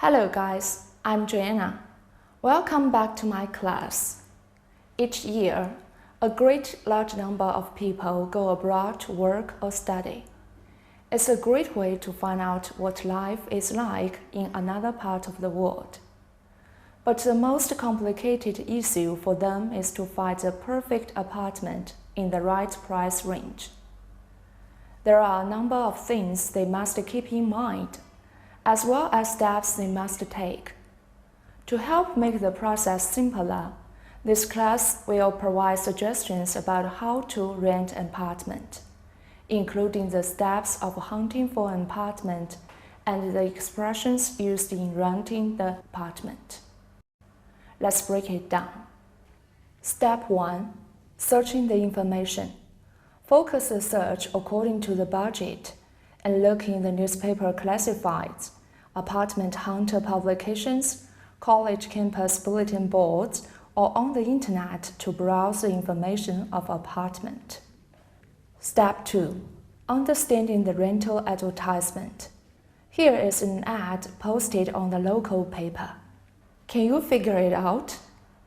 Hello guys, I'm Joanna. Welcome back to my class. Each year, a great large number of people go abroad to work or study. It's a great way to find out what life is like in another part of the world. But the most complicated issue for them is to find the perfect apartment in the right price range. There are a number of things they must keep in mind, as well as steps they must take. To help make the process simpler, this class will provide suggestions about how to rent an apartment, including the steps of hunting for an apartment and the expressions used in renting the apartment. Let's break it down. Step 1. Searching the information. Focus the search according to the budget and look in the newspaper classifieds, apartment hunter publications, college campus bulletin boards, or on the internet to browse the information of apartment. Step 2. Understanding the rental advertisement. Here is an ad posted on the local paper. Can you figure it out?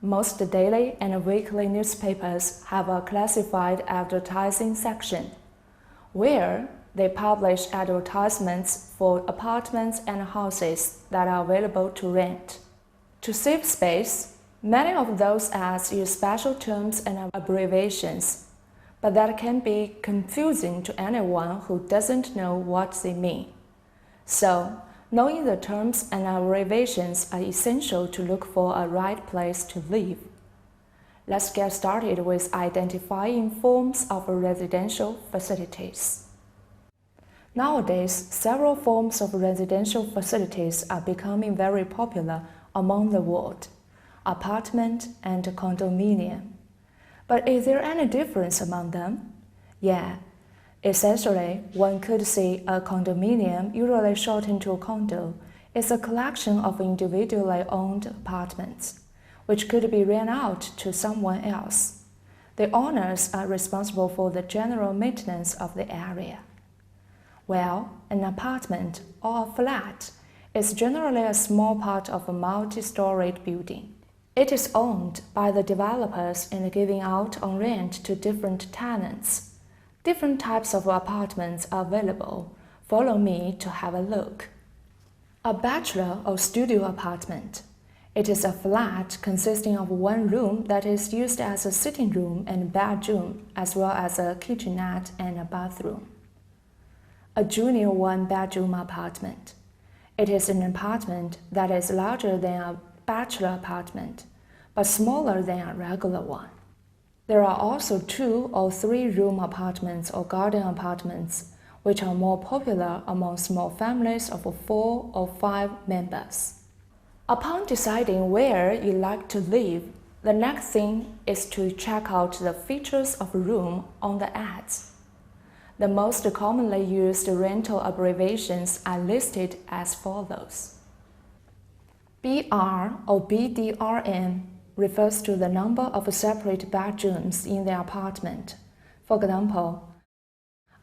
Most daily and weekly newspapers have a classified advertising section, where they publish advertisements for apartments and houses that are available to rent. To save space, many of those ads use special terms and abbreviations, but that can be confusing to anyone who doesn't know what they mean. So, knowing the terms and abbreviations are essential to look for a right place to live. Let's get started with identifying forms of residential facilities. Nowadays, several forms of residential facilities are becoming very popular among the world: apartment and condominium. But is there any difference among them? Yeah. Essentially, one could say a condominium, usually shortened to a condo, is a collection of individually owned apartments, which could be rent out to someone else. The owners are responsible for the general maintenance of the area. Well, an apartment or a flat is generally a small part of a multi-storied building. It is owned by the developers and given out on rent to different tenants. Different types of apartments are available. Follow me to have a look. A bachelor or studio apartment. It is a flat consisting of one room that is used as a sitting room and bedroom, as well as a kitchenette and a bathroom. A junior one-bedroom apartment. It is an apartment that is larger than a bachelor apartment, but smaller than a regular one. There are also 2- or 3-room apartments or garden apartments, which are more popular among small families of 4 or 5 members. Upon deciding where you like to live, the next thing is to check out the features of a room on the ads. The most commonly used rental abbreviations are listed as follows. BR or BDRM refers to the number of separate bedrooms in the apartment. For example,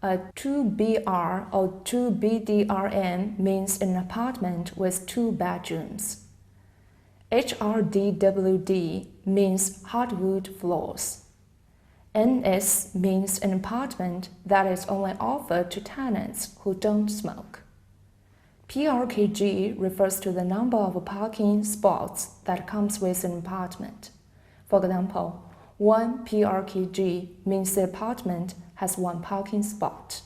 a 2BR or 2BDRM means an apartment with 2 bedrooms. HRDWD means hardwood floors. NS means an apartment that is only offered to tenants who don't smoke. PRKG refers to the number of parking spots that comes with an apartment. For example, 1 PRKG means the apartment has 1 parking spot.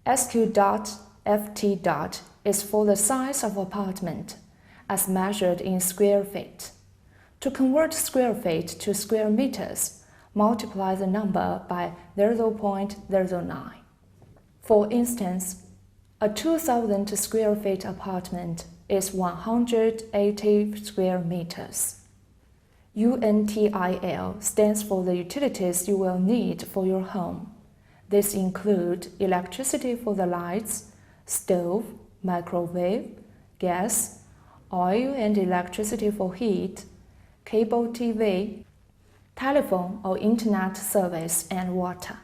SQ.FT. is for the size of apartment, as measured in square feet. To convert square feet to square meters, multiply the number by 0.09. For instance, a 2,000 square feet apartment is 180 square meters. UNTIL stands for the utilities you will need for your home. These include electricity for the lights, stove, microwave, gas, oil and electricity for heat, cable TV, telephone or internet service, and water.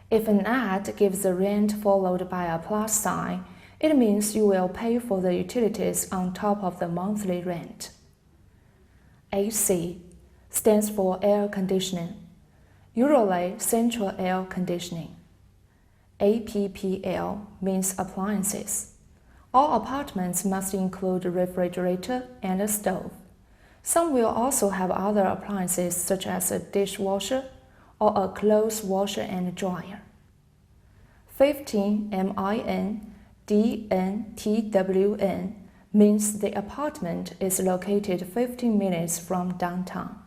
If an ad gives the rent followed by a plus sign, It means you will pay for the utilities on top of the monthly rent. AC stands for air conditioning, usually central air conditioning. APPL means appliances. All apartments must include a refrigerator and a stove. Some will also have other appliances such as a dishwasher or a clothes washer and dryer. 15 MINDNTWN means the apartment is located 15 minutes from downtown.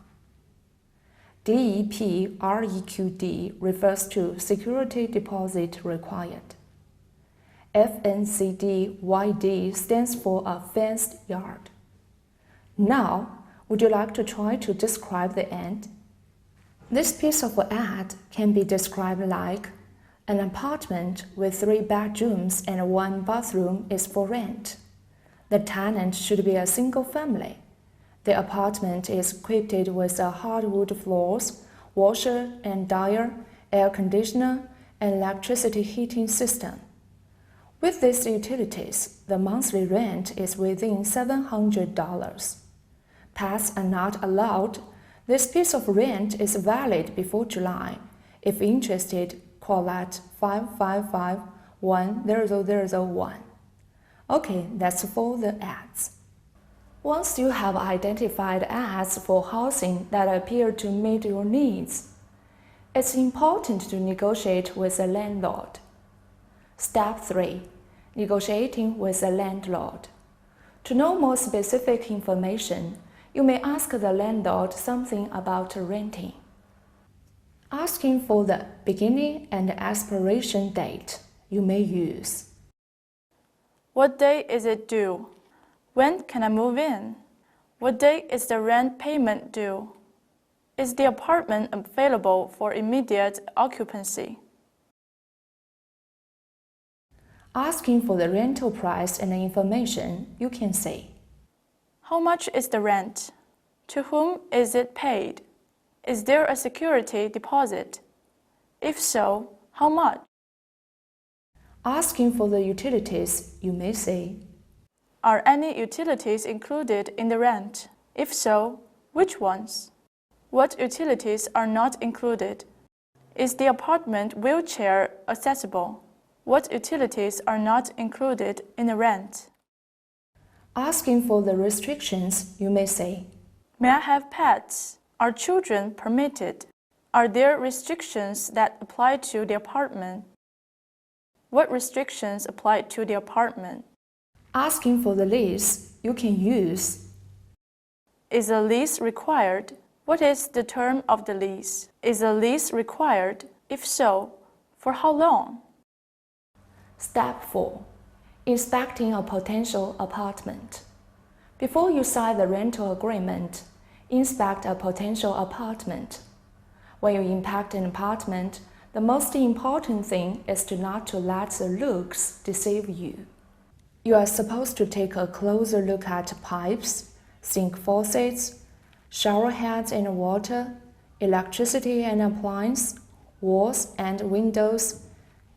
DEPREQD refers to security deposit required. FNCDYD stands for a fenced yard. Now, would you like to try to describe the ad? This piece of ad can be described like an apartment with 3 bedrooms and 1 bathroom is for rent. The tenant should be a single family. The apartment is equipped with a hardwood floors, washer and dryer, air conditioner, and electricity heating system. With these utilities, the monthly rent is within $700. Pets are not allowed. This piece of rent is valid before July. If interested, call at 555-1001. Okay, that's for the ads. Once you have identified ads for housing that appear to meet your needs, it's important to negotiate with the landlord. Step 3. Negotiating with the landlord. To know more specific information, you may ask the landlord something about renting. Asking for the beginning and expiration date, you may use. What day is it due? When can I move in? What day is the rent payment due? Is the apartment available for immediate occupancy? Asking for the rental price and information, you can say, How much is the rent? To whom is it paid? Is there a security deposit? If so, how much? Asking for the utilities, you may say, Are any utilities included in the rent? If so, which ones? What utilities are not included? Is the apartment wheelchair accessible? What utilities are not included in the rent? Asking for the restrictions, you may say, May I have pets? Are children permitted? Are there restrictions that apply to the apartment? What restrictions apply to the apartment? Asking for the lease, you can use, Is a lease required? What is the term of the lease? Is a lease required? If so, for how long? Step 4. Inspecting a potential apartment. Before you sign the rental agreement, inspect a potential apartment. When you inspect an apartment, the most important thing is not to let the looks deceive you. You are supposed to take a closer look at pipes, sink faucets, shower heads and water, electricity and appliance, walls and windows,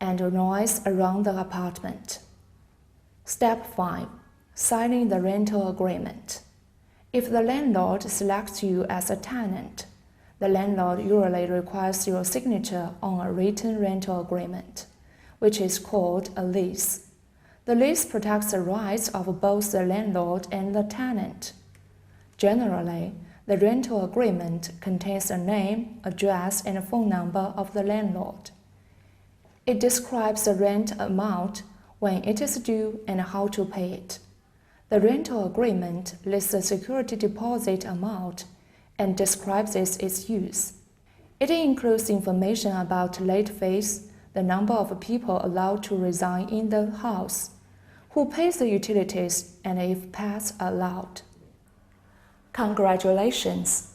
and noise around the apartment. Step 5. Signing the rental agreement. If the landlord selects you as a tenant, the landlord usually requires your signature on a written rental agreement, which is called a lease. The lease protects the rights of both the landlord and the tenant. Generally, the rental agreement contains a name, address, and phone number of the landlord. It describes the rent amount, when it is due, and how to pay it. The rental agreement lists the security deposit amount and describes its use. It includes information about late fees, the number of people allowed to reside in the house, who pays the utilities, and if pets are allowed. Congratulations!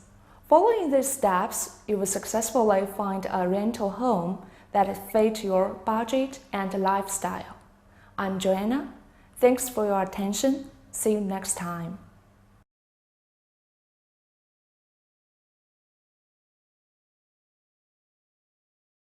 Following these steps, you will successfully find a rental home that fits your budget and lifestyle. I'm Joanna. Thanks for your attention. See you next time.